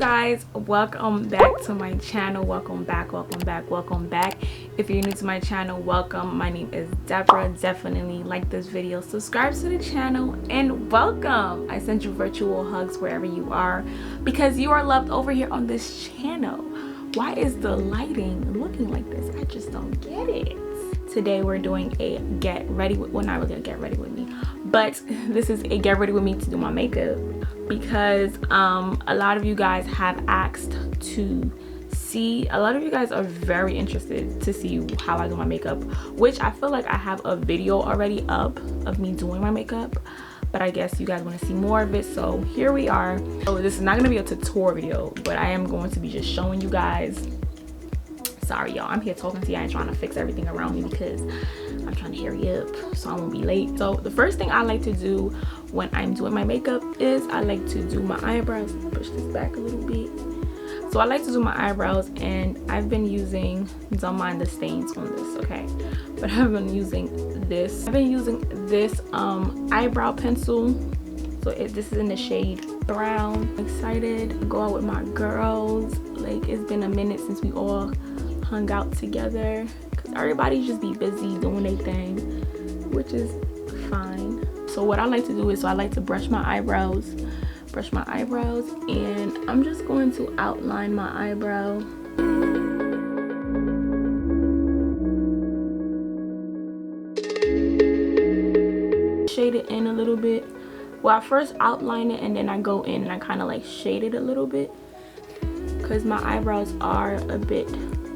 guys, welcome back to my channel. Welcome back. If you're new to my channel, welcome. My name is Deborah. Definitely like this video, subscribe to the channel, and welcome. I send you virtual hugs wherever you are because you are loved over here on this channel. Why is the lighting looking like this? I just don't get it. Today we're doing a get ready with, well, not really a get ready with me, but this is a get ready with me to do my makeup because a lot of you guys have asked to see, a lot of you guys are very interested to see how I do my makeup, which I feel like I have a video already up of me doing my makeup, but I guess you guys want to see more of it, so here we are. So this is not going to be a tutorial video, but I am going to be just showing you guys. Sorry y'all, I'm here talking to you and trying to fix everything around me because I'm trying to hurry up so I won't be late. So the first thing I like to do when I'm doing my makeup is I like to do my eyebrows. Push this back a little bit. So I like to do my eyebrows, and I've been using, don't mind the stains on this, okay, but I've been using this eyebrow pencil. So this is in the shade brown. I'm excited to go out with my girls. Like, it's been a minute since we all hung out together because everybody just be busy doing their thing, which is fine. So what I like to do is, I like to brush my eyebrows, and I'm just going to outline my eyebrow. Shade it in a little bit. Well, I first outline it and then I go in and I kind of like shade it a little bit because my eyebrows are a bit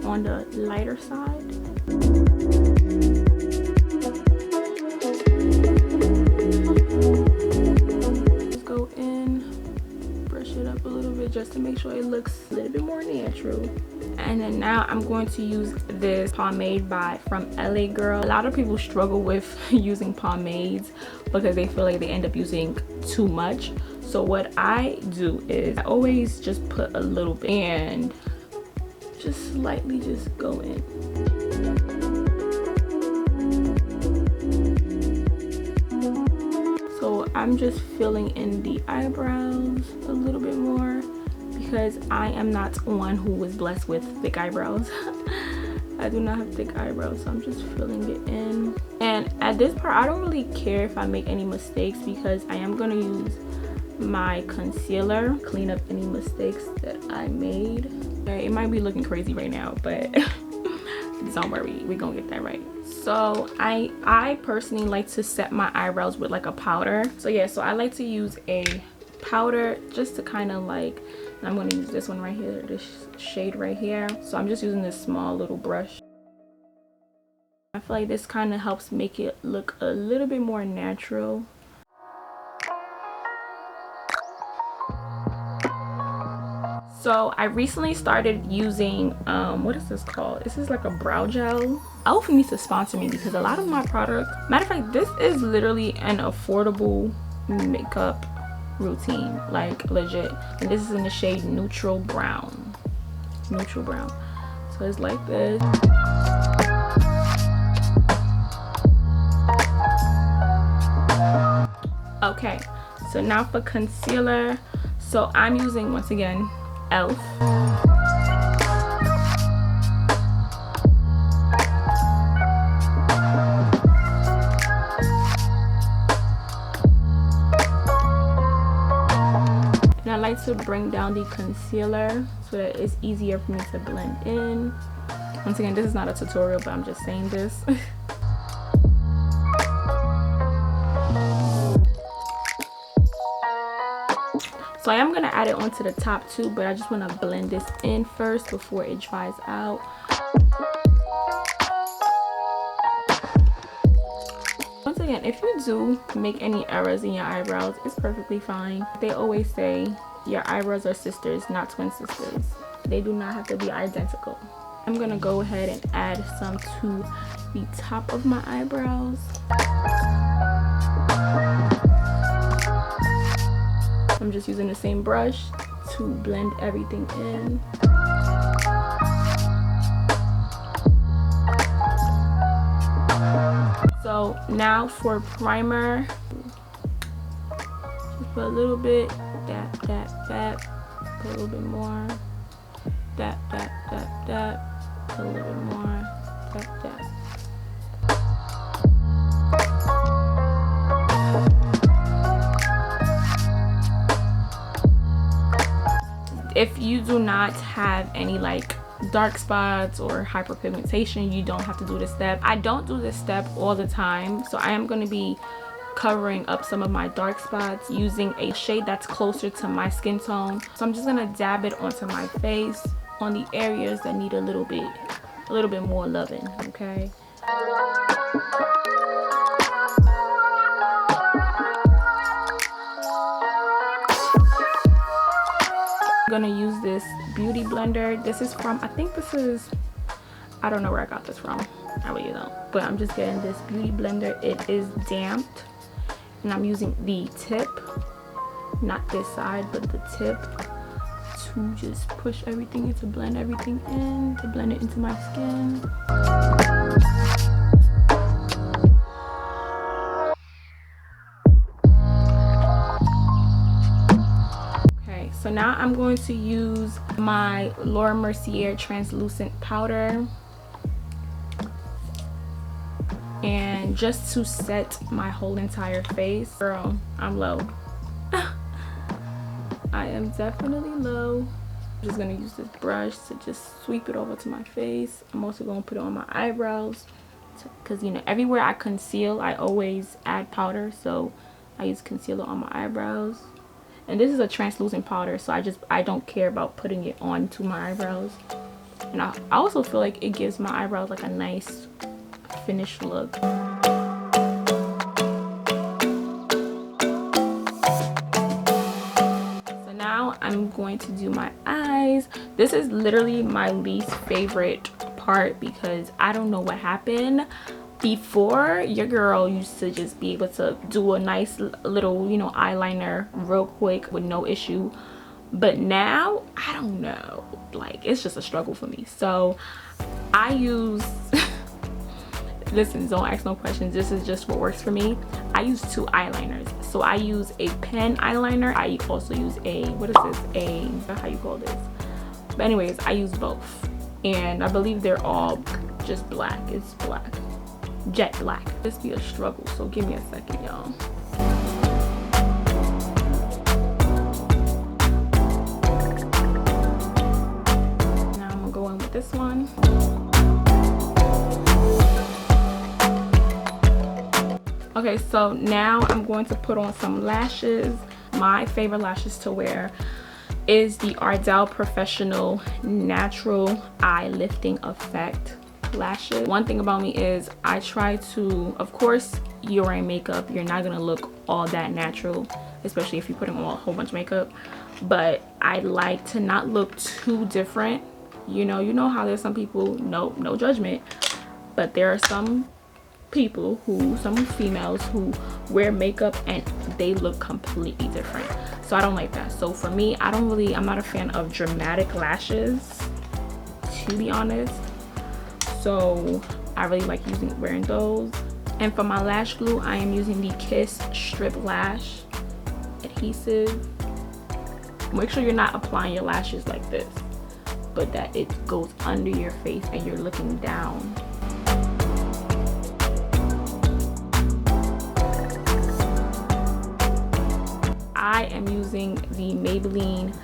on the lighter side. Just go in, brush it up a little bit just to make sure it looks a little bit more natural. And then now I'm going to use this pomade from LA Girl. A lot of people struggle with using pomades because they feel like they end up using too much. So what I do is I always just put a little bit and just slightly just go in. So I'm just filling in the eyebrows a little bit more because I am not one who was blessed with thick eyebrows. I do not have thick eyebrows, so I'm just filling it in. And at this part, I don't really care if I make any mistakes because I am gonna use my concealer, clean up any mistakes that I made. It might be looking crazy right now, but don't worry, we're gonna get that right. So I personally like to set my eyebrows with like a powder. So yeah, so I like to use a powder just to kind of like, and I'm going to use this one right here, this shade right here. So I'm just using this small little brush. I feel like this kind of helps make it look a little bit more natural. So I recently started using what is this called? This is like a brow gel. E.l.f needs to sponsor me because a lot of my products, matter of fact, this is literally an affordable makeup routine, like legit, and this is in the shade neutral brown. So it's like this. Okay, so now for concealer, so I'm using, once again, E.l.f. And I like to bring down the concealer so that it's easier for me to blend in. Once again, this is not a tutorial, but I'm just saying this. So I am going to add it onto the top too, but I just want to blend this in first before it dries out. Once again, if you do make any errors in your eyebrows, it's perfectly fine. They always say your eyebrows are sisters, not twin sisters. They do not have to be identical. I'm going to go ahead and add some to the top of my eyebrows. I'm just using the same brush to blend everything in. So now for primer, just put a little bit, that, Put a little bit more. Dab, dab, dab, dab. Put a little bit more. Dab, dab. If you do not have any like dark spots or hyperpigmentation, you don't have to do this step. I don't do this step all the time, so I am going to be covering up some of my dark spots using a shade that's closer to my skin tone. So I'm just going to dab it onto my face on the areas that need a little bit more loving, okay? I'm gonna use this beauty blender. This is from, I think this is, I don't know where I got this from, I really don't, but I'm just getting this beauty blender. It is damped, and I'm using the tip, not this side but the tip, to just push everything in, to blend everything in, to blend it into my skin. So now I'm going to use my Laura Mercier translucent powder, and just to set my whole entire face. Girl, I'm low. I am definitely low. I'm just gonna use this brush to just sweep it over to my face. I'm also gonna put it on my eyebrows, because you know, everywhere I conceal I always add powder, so I use concealer on my eyebrows. And this is a translucent powder, so I don't care about putting it onto my eyebrows. And I also feel like it gives my eyebrows like a nice finished look. So now I'm going to do my eyes. This is literally my least favorite part, because I don't know what happened. Before, your girl used to just be able to do a nice little, you know, eyeliner real quick with no issue. But now, I don't know. Like, it's just a struggle for me. So, I use... Listen, don't ask no questions. This is just what works for me. I use two eyeliners. So, I use a pen eyeliner. I also use a... What is this? How you call this? But anyways, I use both. And I believe they're all just black. It's black. Jet black. This be a struggle, so give me a second, y'all. Now I'm gonna go in with this one. Okay, so now I'm going to put on some lashes. My favorite lashes to wear is the Ardell Professional Natural Eye Lifting Effect lashes. One thing about me is I try to, of course, you're wearing makeup, you're not gonna look all that natural, especially if you're putting on a whole bunch of makeup, but I like to not look too different. You know how there's some people, no judgment, but there are some people some females who wear makeup and they look completely different. So I don't like that. So for me, I'm not a fan of dramatic lashes, to be honest. So I really like wearing those. And for my lash glue, I am using the Kiss Strip Lash Adhesive. Make sure you're not applying your lashes like this, but that it goes under your face and you're looking down. I am using the Maybelline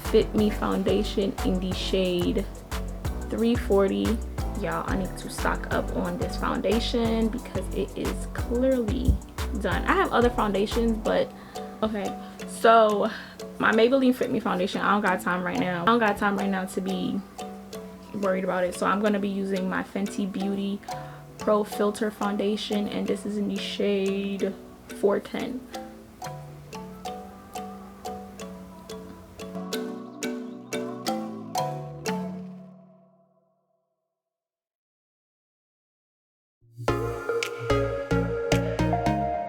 Fit Me foundation in the shade 340. Y'all, I need to stock up on this foundation because it is clearly done. I have other foundations, but okay. So my Maybelline Fit Me foundation, I don't got time right now. I don't got time right now to be worried about it. So I'm gonna be using my Fenty Beauty Pro Filter foundation, and this is in the shade 410.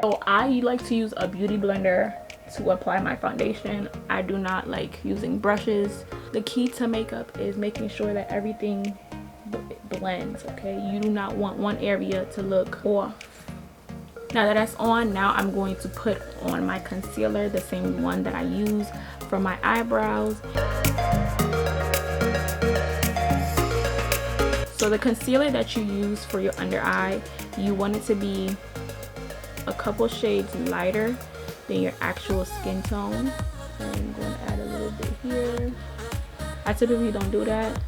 So I like to use a beauty blender to apply my foundation. I do not like using brushes. The key to makeup is making sure that everything blends, okay? You do not want one area to look off. Now that that's on, now I'm going to put on my concealer, the same one that I use for my eyebrows. So the concealer that you use for your under eye, you want it to be a couple shades lighter than your actual skin tone. So I'm going to add a little bit here. I typically don't do that,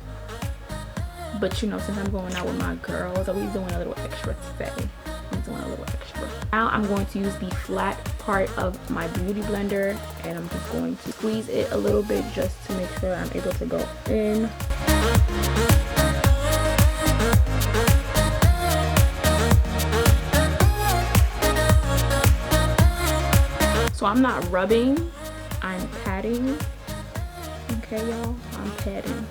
but you know, since I'm going out with my girls, I'll be doing a little extra today. I'm doing a little extra. Now I'm going to use the flat part of my beauty blender, and I'm just going to squeeze it a little bit just to make sure I'm able to go in. So I'm not rubbing, I'm patting. Okay, y'all, I'm patting.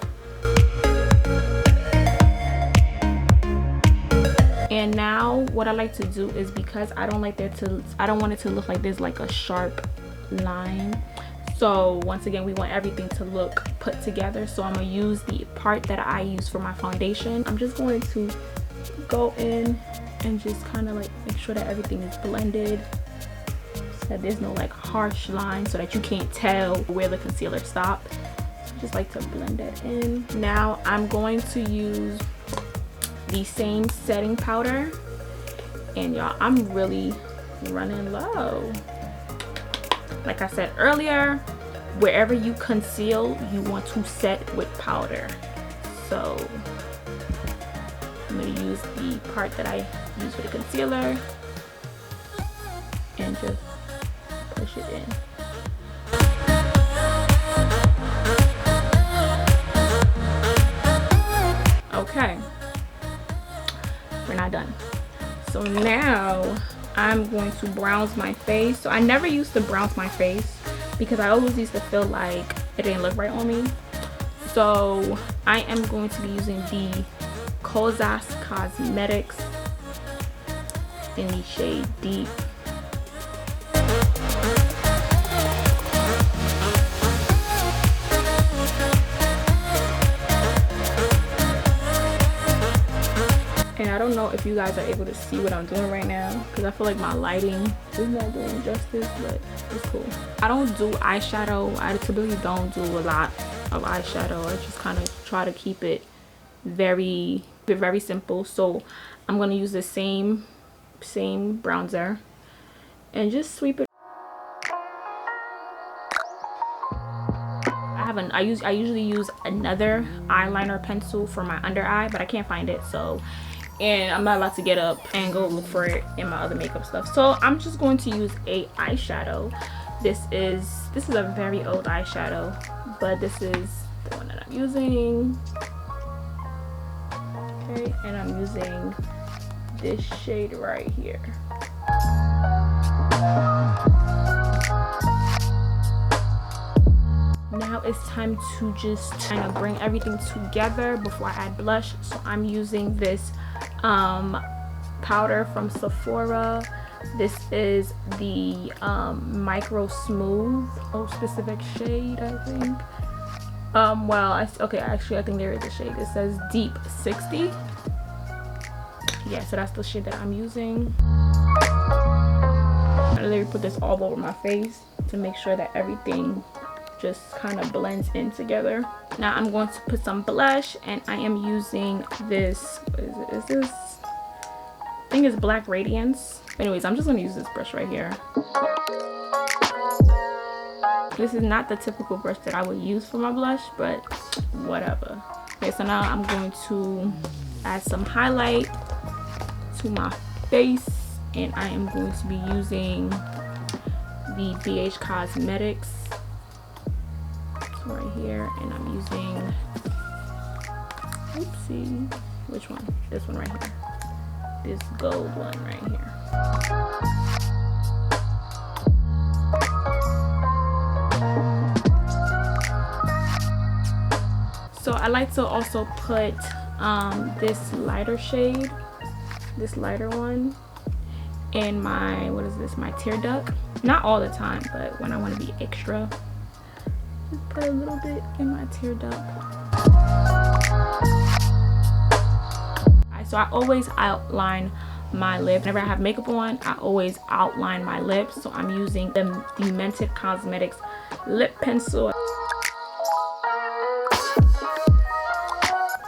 And now what I like to do is, because I don't want it to look like there's like a sharp line. So once again, we want everything to look put together. So I'm gonna use the part that I use for my foundation. I'm just going to go in and just kind of like make sure that everything is blended, so that there's no like harsh line, so that you can't tell where the concealer stopped. So just like to blend that in. Now I'm going to use the same setting powder, and y'all, I'm really running low. Like I said earlier, wherever you conceal, you want to set with powder. So I'm going to use the part that I use for the concealer and just push it in. Okay, we're not done. So now I'm going to bronze my face. So I never used to bronze my face because I always used to feel like it didn't look right on me. So I am going to be using the Kosas Cosmetics in the shade Deep. And I don't know if you guys are able to see what I'm doing right now, because I feel like my lighting is not doing justice, but it's cool. I don't do eyeshadow. I typically don't do a lot of eyeshadow. I just kind of try to keep it very simple. So I'm going to use the same bronzer and just sweep it. I usually use another eyeliner pencil for my under eye, but I can't find it, so, and I'm not allowed to get up and go look for it in my other makeup stuff. So I'm just going to use a eyeshadow. This is a very old eyeshadow, but this is the one that I'm using. Okay, and I'm using this shade right here. Now it's time to just kind of bring everything together before I add blush. So I'm using this powder from Sephora. This is the Microsmooth, specific shade, I think. Actually I think there is a shade. It says Deep 60. Yeah, so that's the shade that I'm using. I literally put this all over my face to make sure that everything just kind of blends in together. Now I'm going to put some blush, and I am using this, is this, I think it's Black Radiance. Anyways, I'm just going to use this brush right here. This is not the typical brush that I would use for my blush, but whatever. Okay, so now I'm going to add some highlight to my face, and I am going to be using the BH Cosmetics right here, and I'm using, oopsie, which one? This one right here, this gold one right here. So I like to also put this lighter shade, this lighter one, in my, what is this, my tear duct. Not all the time, but when I want to be extra, just put a little bit in my tear duct. So I always outline my lip. Whenever I have makeup on, I always outline my lips. So I'm using the Mented Cosmetics lip pencil.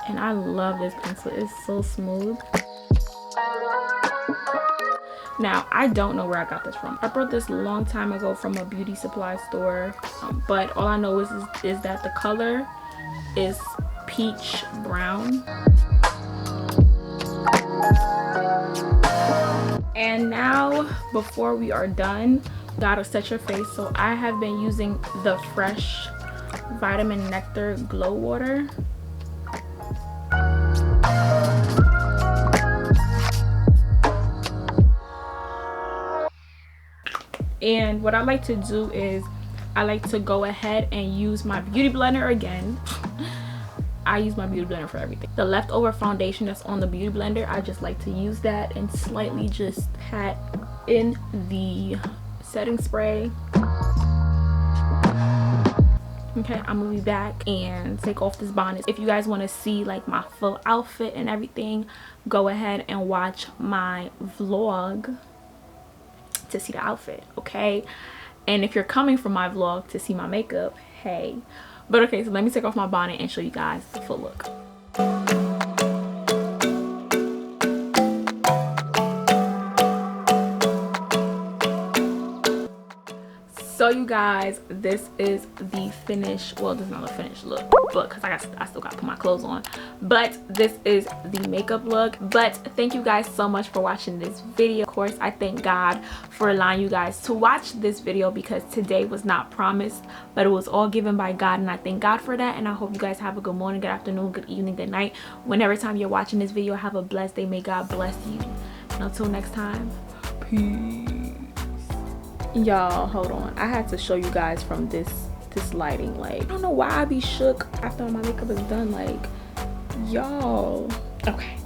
And I love this pencil. It's so smooth. Now, I don't know where I got this from. I bought this a long time ago from a beauty supply store. But all I know is that the color is peach brown. And now, before we are done, gotta set your face. So I have been using the Fresh Vitamin Nectar Glow Water. And what I like to do is I like to go ahead and use my beauty blender again. I use my beauty blender for everything. The leftover foundation that's on the beauty blender, I just like to use that and slightly just pat in the setting spray. Okay, I'm gonna be back and take off this bonnet. If you guys want to see like my full outfit and everything, go ahead and watch my vlog to see the outfit, okay? And if you're coming from my vlog to see my makeup, hey. But okay, so let me take off my bonnet and show you guys the full look. So you guys, this is the finished, well, this is not a finished look, but because I still gotta put my clothes on, but this is the makeup look. But thank you guys so much for watching this video. Of course, I thank God for allowing you guys to watch this video, because today was not promised, but it was all given by God, and I thank God for that. And I hope you guys have a good morning, good afternoon, good evening, good night, whenever time you're watching this video. Have a blessed day. May God bless you, and until next time, peace. Y'all, hold on, I had to show you guys from this lighting. Like, I don't know why I be shook after my makeup is done. Like, y'all, okay.